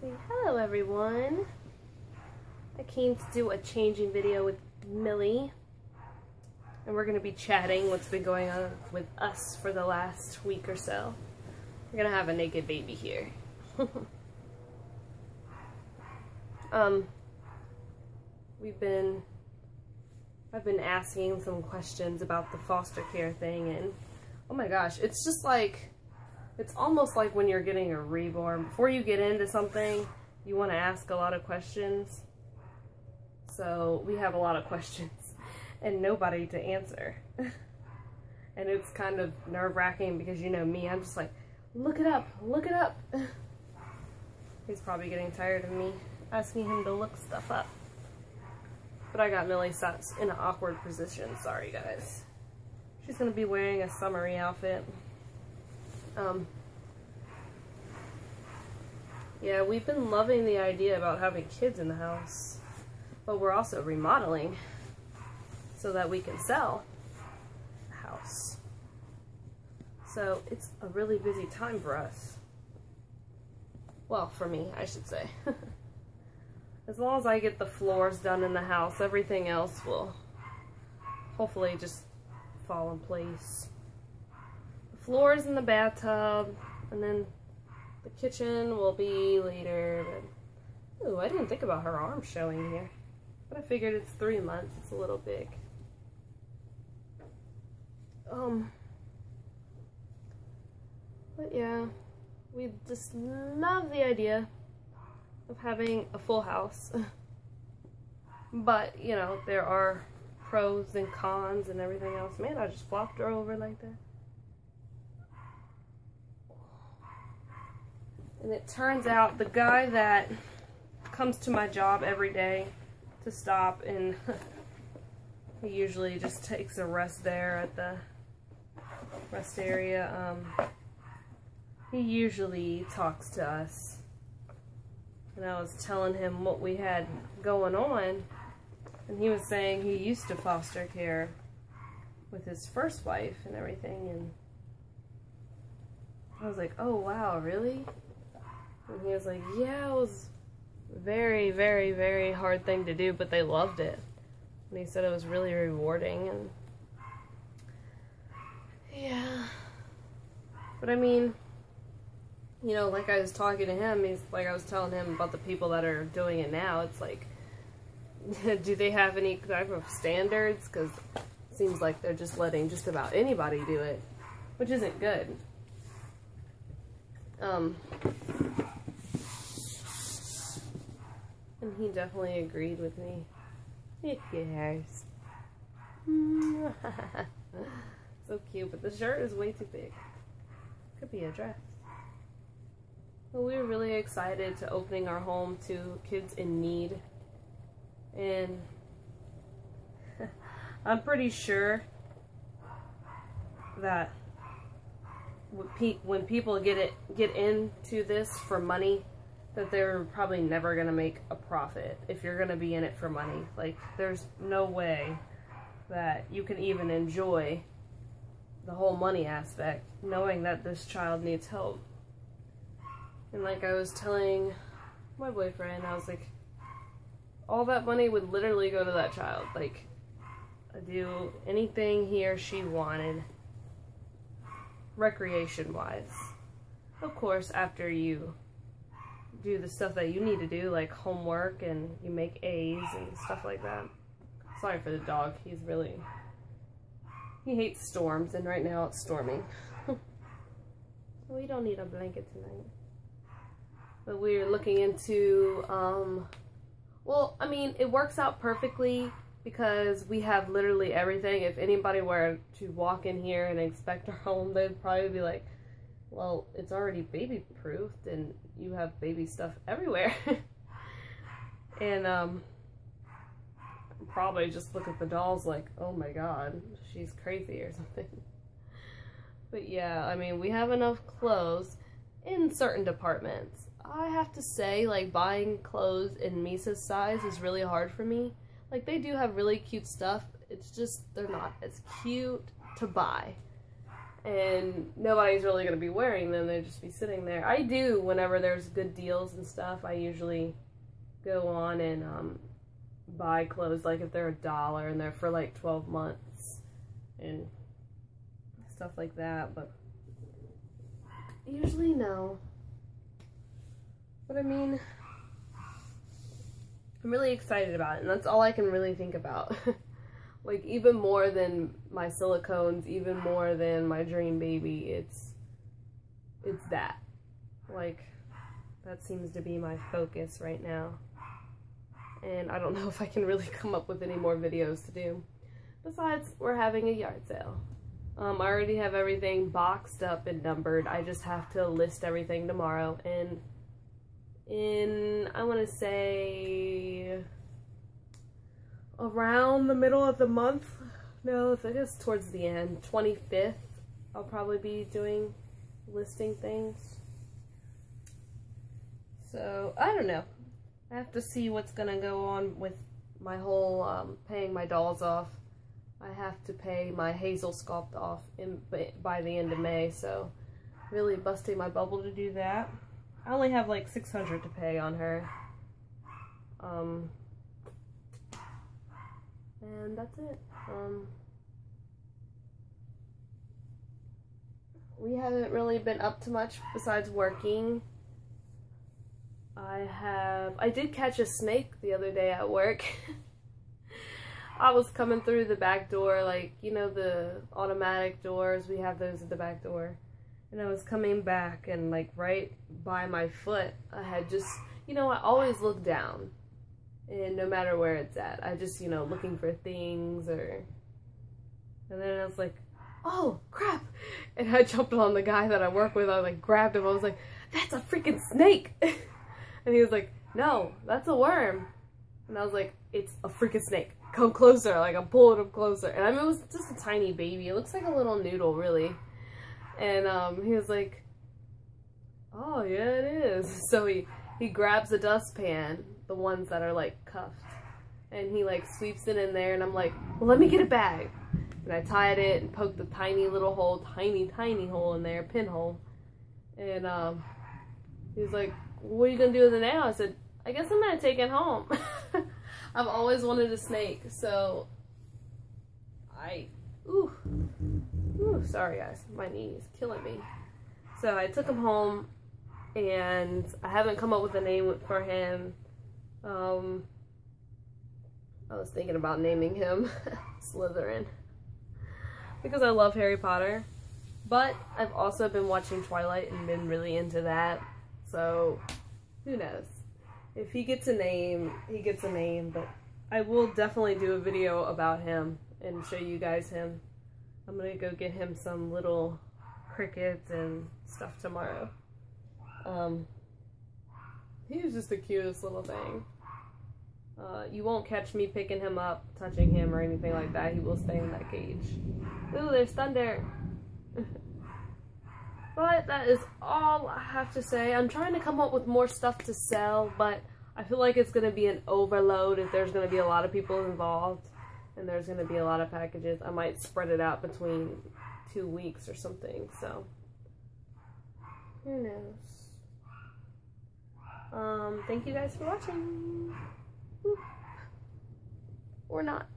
Say hello everyone. I came to do a changing video with Millie, and we're going to be chatting what's been going on with us for the last week or so. We're going to have a naked baby here. I've been asking some questions about the foster care thing, and oh my gosh, it's just like, it's almost like when you're getting a reborn. Before you get into something, you want to ask a lot of questions. So we have a lot of questions and nobody to answer. And it's kind of nerve-wracking because, you know me, I'm just like, look it up, look it up. He's probably getting tired of me asking him to look stuff up. But I got Millie sat in an awkward position. Sorry, guys. She's going to be wearing a summery outfit. Yeah, we've been loving the idea about having kids in the house. But we're also remodeling so that we can sell the house. So it's a really busy time for us. Well, for me, I should say. As long as I get the floors done in the house, everything else will hopefully just fall in place. The floors in the bathtub, and then the kitchen will be later. But ooh, I didn't think about her arm showing here. But I figured it's 3 months, it's a little big. But yeah, we just love the idea of having a full house. But, you know, there are pros and cons and everything else. Man, I just flopped her over like that. And it turns out the guy that comes to my job every day to stop, and he usually just takes a rest there at the rest area, he usually talks to us. And I was telling him what we had going on, and he was saying he used to foster care with his first wife and everything, and I was like, oh wow, really? And he was like, yeah, it was very, very, very hard thing to do, but they loved it. And he said it was really rewarding, and yeah. But I mean, you know, like I was talking to him, he's like, I was telling him about the people that are doing it now. It's like, do they have any type of standards? Because it seems like they're just letting just about anybody do it, which isn't good. And he definitely agreed with me. Yes. So cute, but the shirt is way too big. Could be a dress. But we were really excited to opening our home to kids in need. And I'm pretty sure that when people get into this for money, that they're probably never going to make a profit if you're going to be in it for money. Like, there's no way that you can even enjoy the whole money aspect, knowing that this child needs help. And like I was telling my boyfriend, I was like, all that money would literally go to that child. Like, I'd do anything he or she wanted, recreation-wise. Of course, after you do the stuff that you need to do, like homework, and you make A's and stuff like that. Sorry for the dog. He hates storms, and right now it's storming. We don't need a blanket tonight. But we're looking into, well, I mean, it works out perfectly because we have literally everything. If anybody were to walk in here and inspect our home, they'd probably be like, well, it's already baby-proofed, and you have baby stuff everywhere. And, probably just look at the dolls like, oh my god, she's crazy or something. But yeah, I mean, we have enough clothes in certain departments. I have to say, like, buying clothes in Misa's size is really hard for me. Like, they do have really cute stuff, it's just, they're not as cute to buy. and nobody's really going to be wearing them. They'll just be sitting there. I do, whenever there's good deals and stuff, I usually go on and buy clothes, like if they're $1 and they're for like 12 months and stuff like that, but usually no. But I mean, I'm really excited about it, and that's all I can really think about. Like, even more than my silicones, even more than my dream baby, it's that. Like, that seems to be my focus right now. And I don't know if I can really come up with any more videos to do. Besides, we're having a yard sale. I already have everything boxed up and numbered. I just have to list everything tomorrow. And in, I want to say, around the middle of the month, no, I guess towards the end, 25th, I'll probably be listing things. So, I don't know. I have to see what's gonna go on with my whole paying my dolls off. I have to pay my Hazel Sculpt off by the end of May, so really busting my bubble to do that. I only have like $600 to pay on her. And that's it. We haven't really been up to much besides working. I did catch a snake the other day at work. I was coming through the back door, like, you know, the automatic doors, we have those at the back door. And I was coming back, and like right by my foot, I had just, you know, I always look down. And no matter where it's at, I just, you know, looking for things and then I was like, oh crap. And I jumped on the guy that I work with. I like grabbed him. I was like, that's a freaking snake. And he was like, no, that's a worm. And I was like, it's a freaking snake. Come closer. Like, I'm pulling him closer. And I mean, it was just a tiny baby. It looks like a little noodle, really. And he was like, oh yeah, it is. So he grabs a dustpan, the ones that are like cuffed, and he like sweeps it in there, and I'm like, well, let me get a bag. And I tied it and poked the tiny little hole, tiny hole in there, pinhole. And he was like, what are you gonna do with it now? I said, I guess I'm gonna take it home. I've always wanted a snake, so ooh, sorry guys, my knee is killing me. So I took him home, and I haven't come up with a name for him. I was thinking about naming him Slytherin because I love Harry Potter, but I've also been watching Twilight and been really into that, so who knows. If he gets a name, he gets a name, but I will definitely do a video about him and show you guys him. I'm gonna go get him some little crickets and stuff tomorrow. He was just the cutest little thing. You won't catch me picking him up, touching him, or anything like that. He will stay in that cage. Ooh, there's thunder. But that is all I have to say. I'm trying to come up with more stuff to sell, but I feel like it's going to be an overload if there's going to be a lot of people involved and there's going to be a lot of packages. I might spread it out between 2 weeks or something, so who knows. Thank you guys for watching. Or not.